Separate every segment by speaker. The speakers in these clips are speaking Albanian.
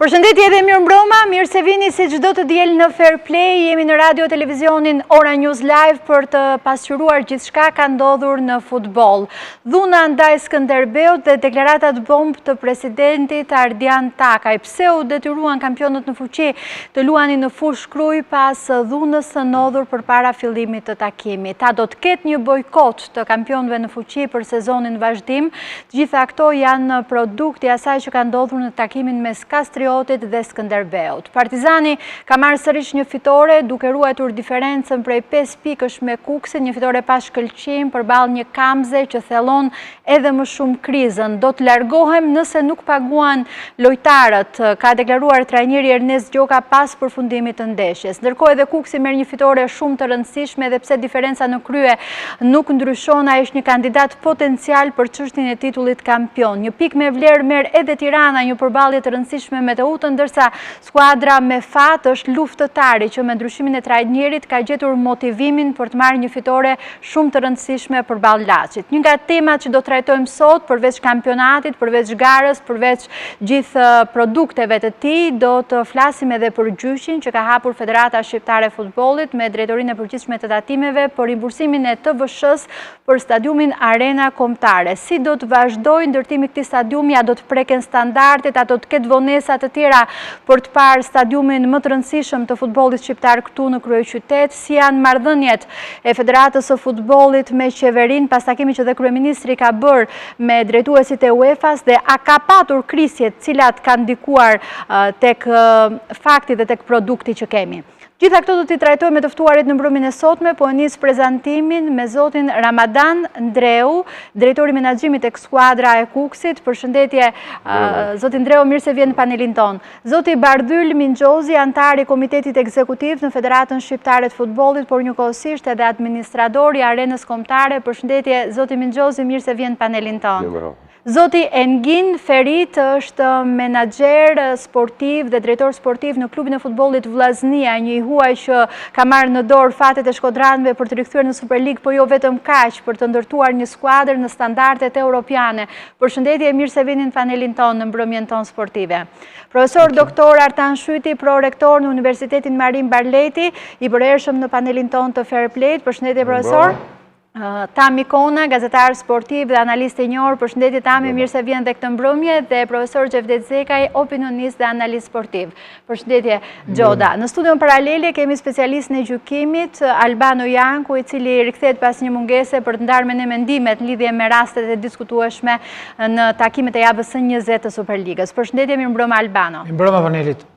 Speaker 1: Përshëndetje dhe mirë mbroma, mirë se vini si çdo të diel në Fair Play, jemi në radio televizionin Ora News Live për të pasqyruar gjithçka ka ndodhur në futboll. Dhuna ndaj Skënderbeut dhe deklaratat bomb të presidentit Ardian Takaj. Pse u detyruan kampionët në fuqi të luanin në fushë shkruj pas dhunës së ndodhur përpara fillimit të takimit. Ta do të ketë një bojkot të kampionëve në fuqi për sezonin vazhdim. Të gjitha këto janë produkti asaj që ka ndodhur në takimin mes Kastriotit dhe Skënderbeut. Partizani ka marrë sërish një fitore duke ruajtur diferencën prej 5 pikësh me Kuksin, një fitore pa shkëlqim përballë një Kamze që thellon edhe më shumë krizën. Do të largohem nëse nuk paguan lojtarët, ka deklaruar trajneri Ernest Gjyqi pas përfundimit të ndeshjes. Ndërkohë edhe Kuksi merr një fitore shumë të rëndësishme edhe pse diferenca në krye nuk ndryshon, ai është një kandidat potencial për çështjen e titullit kampion. Një pikë me vlerë merr edhe Tirana, një përballje të rëndësishme me të utën, ndërsa skuadra me fat është luftëtari që me ndryshimin e trajnerit ka gjetur motivimin për të marrë një fitore shumë të rëndësishme përballë Laçit. Një nga temat që do trajtojmë sot, përveç kampionatit, përveç garës, përveç gjithë produkteve të tij, do të flasim edhe për gjyqin që ka hapur Federata Shqiptare e Futbollit me drejtorinë e përgjithshme të tatimeve për rimbursimin e TVSH-s për stadiumin Arena Kombetare. Si do të vazhdojë ndërtimi i këtij stadiumi, a do të preken standardet, a do të ketë vonesa të tjera për të parë stadiumin më të rëndësishëm të futbollit shqiptar këtu në kryeqytet, si janë marrëdhëniet e Federatës së Futbollit me qeverinë pas takimit që dhe kryeministri ka bërë me drejtuesit e UEFA-s dhe a ka patur krisjet cilat kanë ndikuar tek fakti dhe tek produkti që kemi. Gjitha këto do t'i trajtojmë me të ftuarit në mbrëmjen e sotme, po nis prezantimin me zotin Ramadan Ndreu, drejtori menaxhimit tek skuadra e Kuksit. Përshëndetje, zoti Ndreu, mirë se vjen në panelin ton. Zoti Bardhyl Mingjozi, antar i komitetit ekzekutiv në Federatën Shqiptare të Futbollit, por njëkohësisht edhe administrator i Arenës Kombetare. Përshëndetje, zoti Mingjozi, mirë se vjen në panelin ton. Zoti Engin Ferit është menaxher sportiv dhe drejtor sportiv në klubin e futbollit Vllaznia, një i huaj që ka marrë në dorë fatet e shkodranëve për të rikthyer në Superligë, po jo vetëm kaq, për të ndërtuar një skuadër në standardet europiane. Përshëndetje, mirë se vini në panelin ton në mbrëmjen ton sportive. Profesor Doktor Artan Shyti, prorektor në Universitetin Marin Barleti, i përhershëm në panelin ton të Fair Play. Përshëndetje, profesor. Tami Kona, gazetar sportiv dhe analist e njohur. Përshëndetje Tami, mirë se vjen dhe këtë mbrëmje, dhe profesor Xhevdet Zekaj, opinionist dhe analist sportiv. Përshëndetje Gjoda. Në studion paralele kemi specialistin e gjykimit Albano Janku, i cili rikthehet pas një mungese për të ndarë me ne mendimet në lidhje me rastet e diskutueshme në takimet e javës së 20 të Superligës. Përshëndetje, mirë mbrëma Albano.
Speaker 2: Mirë mbrëma panelit.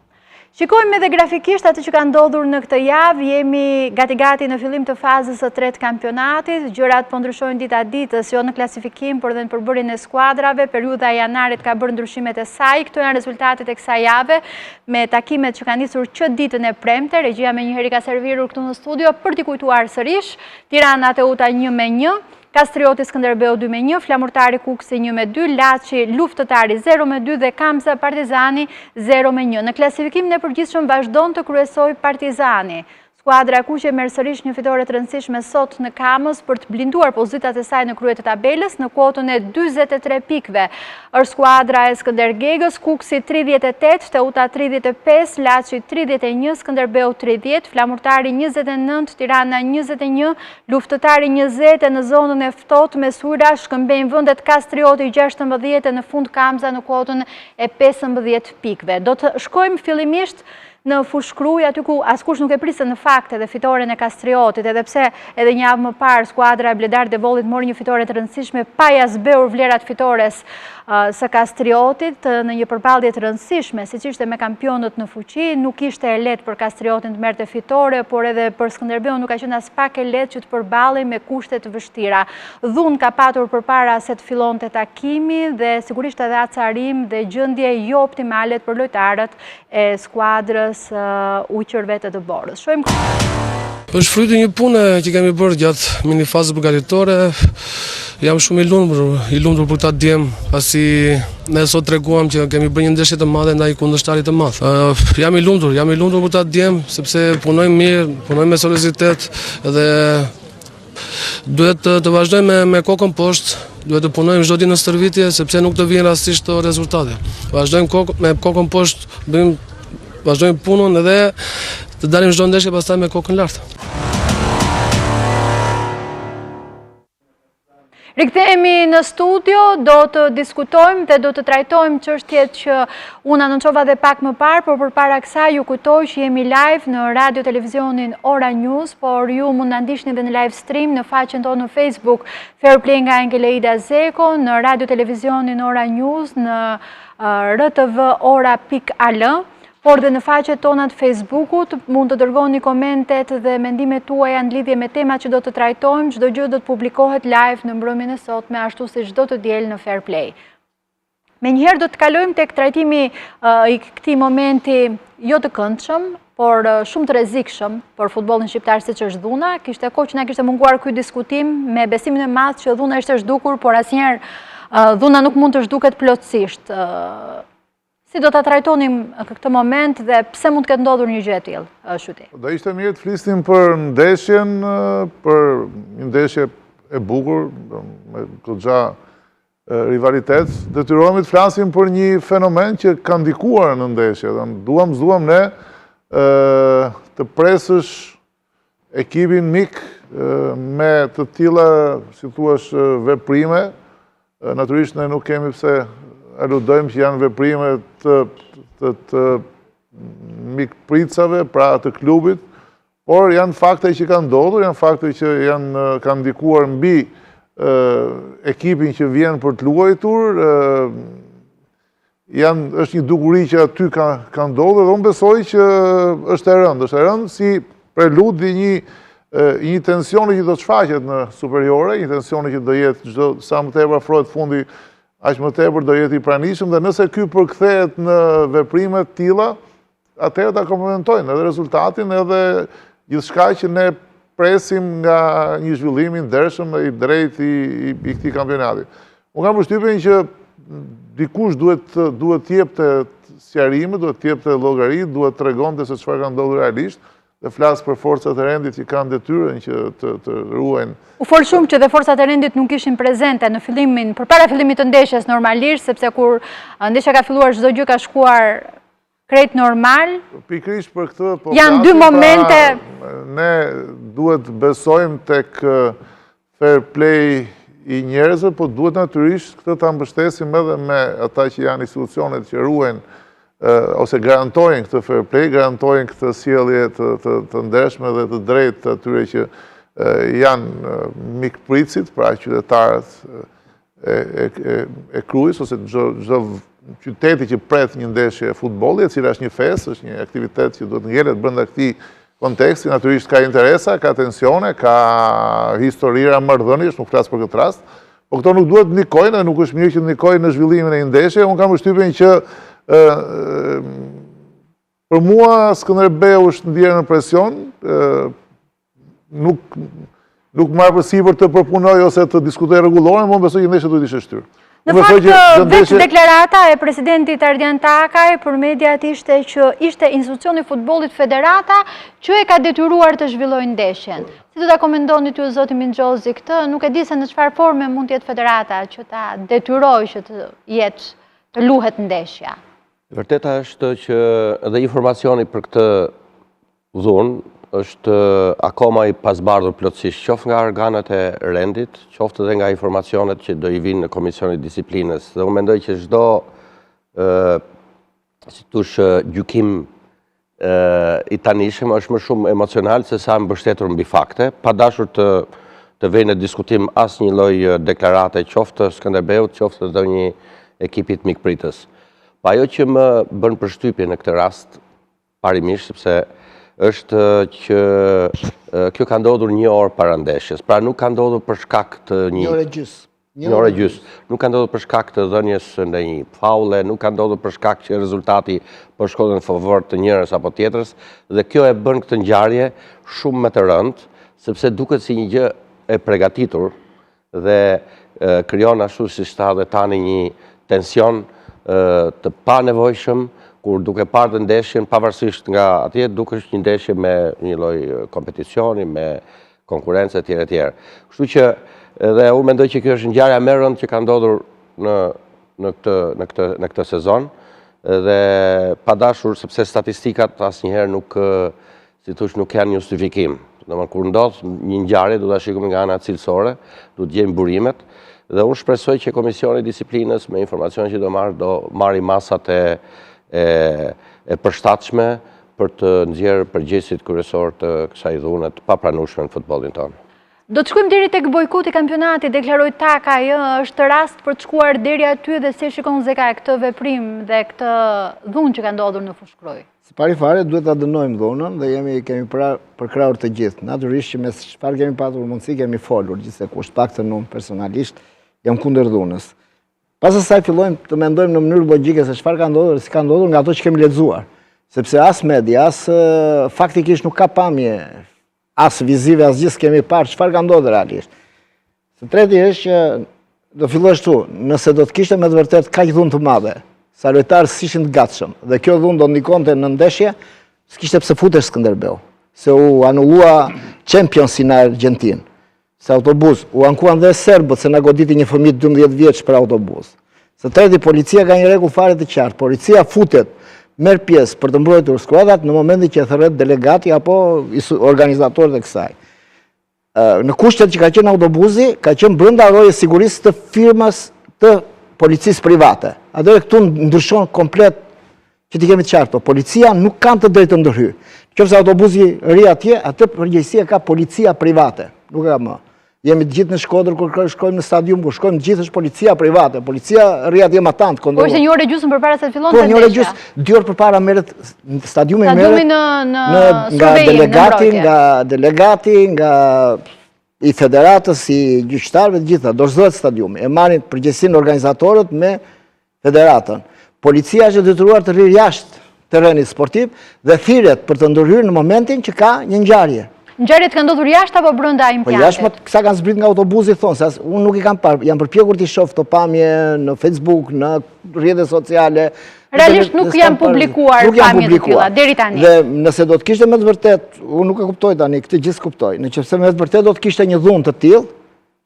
Speaker 1: Shikojmë edhe grafikisht atë që ka ndodhur në këtë javë, jemi gati në fillim të fazës së tretë kampionatit, gjërat po ndryshojnë dita ditës, jo në klasifikim, por dhe në përbërjen e skuadrave. Periudha e janarit ka bërë ndryshimet e saj. Këto janë rezultatet e kësaj jave me takimet që kanë nisur që ditën e premte. Regjia me njëherë ka servirur këtu në studio për t'i kujtuar sërish. Tirana Teuta 1-1. Kastrioti Skënderbeu 2-1, Flamurtari Kuksi 1-2, Laçi luftëtari 0-2 dhe Kamza Partizani 0-1. Në klasifikimin e përgjithshëm vazhdon të kryesojë Partizani. Skuadra e kuqe merr sërish një fitore të rëndësishme sot në Kamës për të blinduar pozitat e saj në krye të tabelës në kuotën e 43 pikëve. Është skuadra e Skëndergegës, Kuksi 38, Teuta 35, Laçi 31, Skënderbeu 30, Flamurtari 29, Tirana 21, luftëtari 20 në zonën e ftohtë me Sura, shkëmbejnë vendet Kastrioti 16 në fund Kamza në kuotën e 15 pikëve. Do të shkojmë fillimisht në fushkruj, aty ku askush nuk e prisë në fakt edhe fitoren e Kastriotit, edhe pse edhe një javë më parë skuadra e Bledar Devollit mori një fitore të rëndësishme pa ja zbeur vlerat fitores së Kastriotit në një përballje të rëndësishme, siç ishte me kampionët në fuqi. Nuk ishte e lehtë për Kastriotin të merrte fitore, por edhe për Skënderbeun nuk ka qenë as pak e lehtë që të përballej me kushte të vështira. Dhunë ka patur përpara se të fillonte takimi dhe sigurisht edhe acarim dhe gjendje jo optimale për lojtarët e skuadrës uqërve të Dëborës.
Speaker 3: Është fryti një pune që kemi bërë gjatë mini fazës përgatitore. Jam shumë i lumtur për ta djem, pasi ne sot treguam që kemi bërë një ndeshje të madhe ndaj kundërshtarit të madh. Jam i lumtur për ta djem, sepse punojmë mirë, punojmë me seriozitet dhe duhet të vazhdojmë me kokën poshtë, duhet të punojmë çdo ditë në stërvitje sepse nuk të vijnë rastisht të rezultate. Vazhdojmë me kokën poshtë, vazhdojmë punën edhe të dalim çdo ndeshje pastaj me kokën lart.
Speaker 1: Rikthehemi në studio, do të diskutojmë dhe do të trajtojmë çështjet që unë anonçova dhe pak më parë, por përpara kësaj ju kujtoj që jemi live në radio televizionin Ora News, por ju mund na ndiqni edhe në live stream në faqen tonë në Facebook Fair Play nga Angeleida Zeko, në radio televizionin Ora News, në rtv-ora.al, por dhe në faqet tona të Facebookut mund të dërgoni komentet dhe mendimet tuaja në lidhje me temat që do të trajtojmë. Çdo gjë do të publikohet live në mbrëmjen e sotme, ashtu si çdo të diel në Fair Play. Menjëherë do të kalojmë tek trajtimi i këtij momenti jo të këndshëm, por shumë të rrezikshëm për futbollin shqiptar siç është dhuna. Kishte kohë që na kishte munguar ky diskutim me besimin e madh që dhuna ishte zhdukur, por asnjëherë dhuna nuk mund të zhduket plotësisht. Si do të trajtonim këtë moment dhe pse mund të ketë ndodhur një gjë e tillë, Shyti?
Speaker 2: Do ishte mirë të flisnim për ndeshjen, për një ndeshje e bukur, me goxha rivalitet. Detyrohemi të flasim për një fenomen që ka ndikuar në ndeshje. Duam ne të presësh ekipin mik me të tilla, si thuaç, veprime. Natyrisht ne nuk kemi pse aludojmë që janë veprime të mikpricave, pra të klubit, por janë fakte që kanë ndodhur, janë fakte që kanë ndikuar mbi ekipin që vjen për të luajtur, është një dukuri që aty ka ndodhur, dhe unë besoj që është e rëndë si prelud një tensioni që do të shfaqet në superiore, një tensioni që do jetë sa më tepër afrohet fundi, aq më tepër do jetë i pranishëm, dhe nëse ky përkthehet në veprime të tilla, atëherë ta komplementojnë edhe rezultatin edhe gjithçka që ne presim nga një zhvillim i ndershëm dhe i drejtë i këtij kampionati. Unë kam përshtypjen që dikush duhet të jepte sqarime, duhet të jepte llogari, duhet të tregonte se çfarë ka ndodhur realisht, dhe flas për forcat e rendit që kanë detyrën që të ruajnë.
Speaker 1: U fol shumë që dhe forcat e rendit nuk ishin prezente në fillimin, përpara fillimit të ndeshjes normalisht, sepse kur ndeshja ka filluar çdo gjë ka shkuar krejt normal.
Speaker 2: Pikërisht për këtë po
Speaker 1: janë dy momente.
Speaker 2: Ne duhet besojmë tek fair play i njerëzve, po duhet natyrisht këtë ta mbështesim edhe me ata që janë institucionet që ruajnë ose garantojnë këtë fair play, garantojnë këtë sjellje të ndershme dhe të drejtë të atyre që janë mikpritësit, pra qytetarët e krujës, ose çdo qyteti që pret një ndeshje futbolli, e cila është një festë, është një aktivitet që duhet ngjelet brenda këtij konteksti, natyrisht ka interesa, ka tensione, ka historira marrëdhënies, nuk flas për këtë rast, po këto nuk duhet ndikojnë dhe nuk është mirë që ndikojnë në zhvillimin e një ndeshje. Unë kam përshtypjen që për mua Skënderbeu është ndjerë në presion, nuk marrë përsipër të përpunoj ose të diskutoj rregullore, më besoj që ndeshja duhet ishte shtyrë.
Speaker 1: Në fakt, vetë deklarata e presidentit Ardian Takaj për mediat ishte që ishte institucioni i futbollit federata që e ka detyruar të zhvillojë ndeshjen. Si do ta komentoni ty, zoti Minxhozi, këtë? Nuk e di se në çfarë forme mund të jetë federata që ta detyrojë që të luhet ndeshja.
Speaker 4: Vërteta është që edhe informacioni për këtë dhunë është akoma i pasbardhur plotësisht, qoftë nga organet e rendit, qoftë edhe nga informacionet që do i vinë në Komisionin e Disiplinës. Dhe unë mendoj që çdo gjykim i tanishëm është më shumë emocional se sa mbështetur mbi fakte, pa dashur të vejnë në diskutim asnjë lloj deklarate, qoftë Skënderbeut, qoftë edhe një ekipit mikpritës. Pa ajo që më bën përshtypje në këtë rast, parimisht, sepse është që kjo ka ndodhur një orë para ndeshjes. Pra nuk ka ndodhur për shkak të një orë gjys. Nuk ka ndodhur për shkak të dhënies ndonjë faule, nuk ka ndodhur për shkak që rezultati po shkon në favor të njërës apo tjetrës, dhe kjo e bën këtë ngjarje shumë më të rëndë, sepse duket si një gjë e përgatitur dhe krijon ashtu siç tha edhe tani një tension të panevojshëm, kur duke parë të ndeshjen, pavarësisht nga atje, duke është një ndeshje me një lloj kompeticioni, me konkurrencë etj. Kështu që Dhe unë mendoj që kjo është ngjarja më e rëndë që ka ndodhur në këtë sezon, dhe pa dashur sepse statistikat asnjëherë nuk, si thosh, nuk kanë një justifikim. Domethënë kur ndodh një ngjarje do ta shikojmë nga ana cilësore, do të gjejmë burimet, dhe unë shpresoj që Komisioni i Disiplinës me informacionet që do marrë masat e përshtatshme për të nxjerrë përgjegjësit kryesor të kësaj dhune të papranueshme në futbollin tonë.
Speaker 1: Do të shkojmë deri tek bojkoti i kampionatit, deklaroi Taka, është rast për të shkuar deri aty, dhe si shikon Zeka këtë veprim dhe këtë dhunë që ka ndodhur në Fushkruj?
Speaker 5: Si pari fare, duhet ta dënojmë dhunën dhe kemi përkrahur të gjithë. Natyrisht që me çfarë kemi patur mundësi kemi folur gjithsekush, paktën unë personalisht jam kundër dhunës. Pas asaj fillojmë të mendojmë në mënyrë logjike se çfarë ka ndodhur dhe si ka ndodhur nga ato që kemi lexuar. Sepse as media, as faktikisht nuk ka pamje, as vizive, as gjithë kemi parë çfarë ka ndodhur realisht. Së treti është që do fillosh tu, nëse do të kishte me të vërtet kaq dhunë të madhe, sa lojtarët s'ishin të gatshëm, dhe kjo dhunë do ndikonte në ndeshje, s'kishte pse futesh Skënderbeu, se u anullua Champions në Argentinë, se autobus, u ankuan dhe serbët se na goditi një fëmijë 12 vjeç për autobus. Së treti, policia ka një rregull fare të qartë, policia futet, merr pjesë për të mbrojtur skuadrat në momentin që thërret delegati apo organizatorët e kësaj. Në kushtet që ka qenë autobusi, ka qenë brenda rojës sigurisë të firmës të policisë private. Atëherë këtu ndryshon komplet që ti kemi të qartë, policia nuk kanë të drejtë të ndërhyj. Nëse autobusi ri atje, atë përgjegjësia ka policia private, nuk ka më. Jemi të gjithë në Shkodër kur shkojmë në stadium, kur shkojmë të gjithë është policia private, policia rri atje matant.
Speaker 1: Po ishte një orë e gjysmë përpara se të fillonte
Speaker 5: ndeshja. Po një orë e gjysmë, 2 orë përpara merret stadiumi nga delegati, nga i federatës, i gjyqtarëve të gjitha, dorëzohet stadiumi. E marrin përgjegjësinë organizatorët me federatën. Policia është detyruar të rrijë jashtë terrenit sportiv dhe thirret për të ndërhyrë në momentin që ka një ngjarje.
Speaker 1: Ngjarjet kanë ndodhur jashtë apo brenda implantit?
Speaker 5: Po jashtë, kësa kanë zbrit nga autobusi, thonë, se unë nuk i kam parë, jam përpjekur t'i shoh të pamje në Facebook, në rrjetet sociale.
Speaker 1: Realisht nuk janë publikuar pamje të tilla deri tani.
Speaker 5: Dhe nëse do të kishte me të vërtet, unë nuk e kuptoj tani, këtë gjithë kuptoj, nëse me të vërtet do të kishte një dhunë të tillë,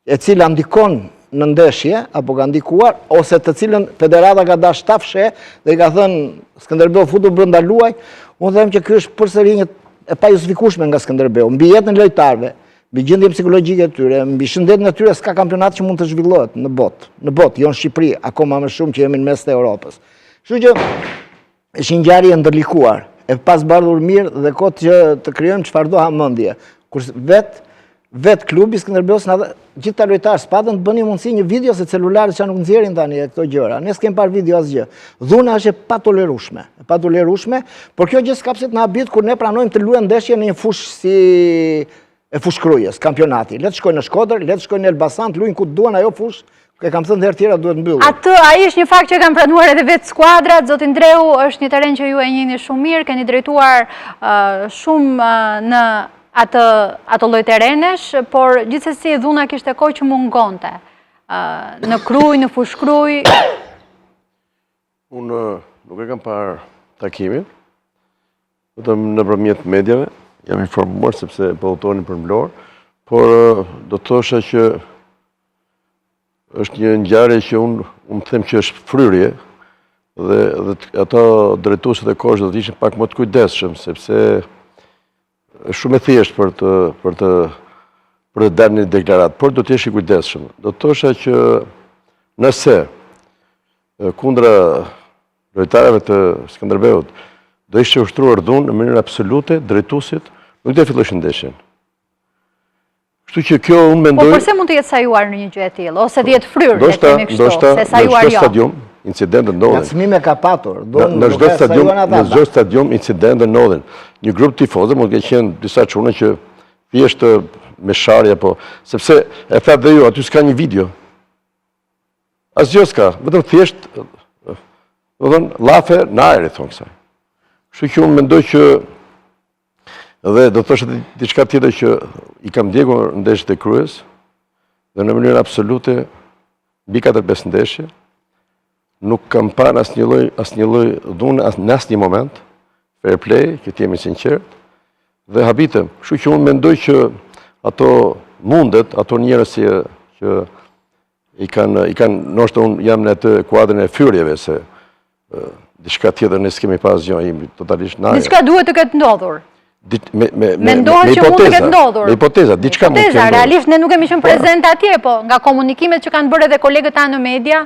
Speaker 5: e cila ndikon në ndeshje, apo ka ndikuar, ose të cilën federata ka dash ta fshe dhe i ka thënë Skënderbeu futu brenda luaj, unë them që ky është përsëri një e pa justifikueshme nga Skënderbeu, mbi jetën e lojtarëve, mbi gjendjen psikologjike e tyre, mbi shëndetin e tyre, s'ka kampionat që mund të zhvillohet në botë, jo në Shqipëri, akoma më shumë që jemi në mes të Europës. Kështu që është një ngjarje ndërlikuar, e pas bardhur mirë dhe kot që të krijojmë çfarë do hamendje. Kurse vet klubi Skënderbeus na gjithë ta lojtarë s'patën të bënin mundësi një video se celularët që nuk nxjerrin tani këto gjëra. Ne s'kem parë video asgjë. Dhuna është e patolerueshme, por kjo gjë s'ka pse të na habit kur ne pranojmë të luajmë ndeshje në një fushë si e Fushkrujës, kampionati. Le të shkojnë në Shkodër, le të shkojnë në Elbasan, të luajnë ku duan, ajo fushë, e kam thënë herë tjera duhet mbyllur.
Speaker 1: Ai është një fakt që kanë pranuar edhe vetë skuadrat. Zoti Ndreu, është një terren që ju e njihni shumë mirë, keni drejtuar shumë në ato lloj terrenesh, por gjithsesi dhuna kishte kohë që mungonte. Në Krujë, në Fushkruj.
Speaker 6: Unë nuk e kam parë takimin, vetëm nëpërmjet mediave, jam informuar sepse po udhtonin për Vlorë, por do të thosha që është një ngjarje që unë them që është fryrje dhe ato drejtuesit e koshit do të ishin pak më të kujdesshëm sepse është shumë e thjeshtë për të dalë një deklaratë, por do të jesh i kujdesshëm. Do të thosha që nëse kundra lojtarëve të Skënderbeut do ishte ushtruar dhunë në mënyrë absolute, drejtuesit nuk do të filloshin ndeshjen. Kështu që kjo unë mendoj.
Speaker 1: Po përse mund të jetë sajuar në një gjë e tillë ose të jetë fryrë, le të themi kështu, se sajuar jo.
Speaker 6: Stadium incidente ndodhen.
Speaker 5: Ngacmime ka patur.
Speaker 6: Në çdo stadium incidente ndodhen. Një grup tifozë mund të kenë disa çuna që thjesht me sharje, po sepse e thatë dhe ju, aty s'ka një video. Asgjë s'ka, vetëm thjesht do thënë llafe në ajër, thonë kësaj. Kështu që unë mendoj që dhe do thoshte diçka tjetër që i kam ndjekur ndeshjet e Krujës dhe në mënyrë absolute mbi 4-5 ndeshje nuk kam parë asnjë lloj dhune në asnjë moment, fair play, që të jemi sinqert, dhe habitem. Kështu që unë mendoj që ato mundet, ato njerëz që i kanë, nështë unë jam në të kuadrin e fyrjeve, se diçka tjetër ne s'kemi pas gjë, jemi totalisht naja.
Speaker 1: Diçka duhet të ketë ndodhur.
Speaker 6: Me
Speaker 1: që mund të ketë ndodhur.
Speaker 6: Me hipoteza, diçka mund të ketë ndodhur.
Speaker 1: Realisht ne nuk kemi qenë prezent atje, po nga komunikimet që kanë bërë edhe kolegët tanë në media,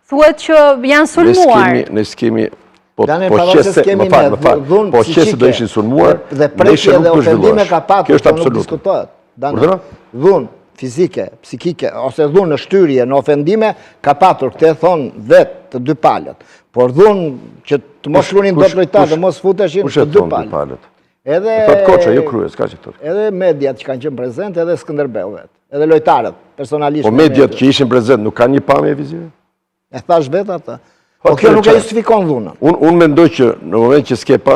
Speaker 1: thuhet që janë sulmuar.
Speaker 6: Ne s'kemi, po
Speaker 5: qese
Speaker 6: do ishin sulmuar,
Speaker 5: dhe pretje dhe ofendime ka patur,
Speaker 6: kjo është
Speaker 5: nuk diskutohet. Dhunë fizike, psikike, ose dhunë në shtyrje, në ofendime, ka patur, këte thonë vetë të dy palët. Por dhunë që të mos shrunin do të lojtarë dhe mos futeshin të dy palët.
Speaker 6: Thot Koça, jo kryes, ka që tërë.
Speaker 5: Edhe mediat që kanë qenë prezent, edhe Skënderbeu vetë. Edhe lojtarët, personalisht.
Speaker 6: Po mediat që ishin prezent, nuk kanë një pamje vizive?
Speaker 5: E thash vetë ata. Po kjo nuk e justifikon dhunën.
Speaker 6: Unë mendoj që në moment që s'ke pamje,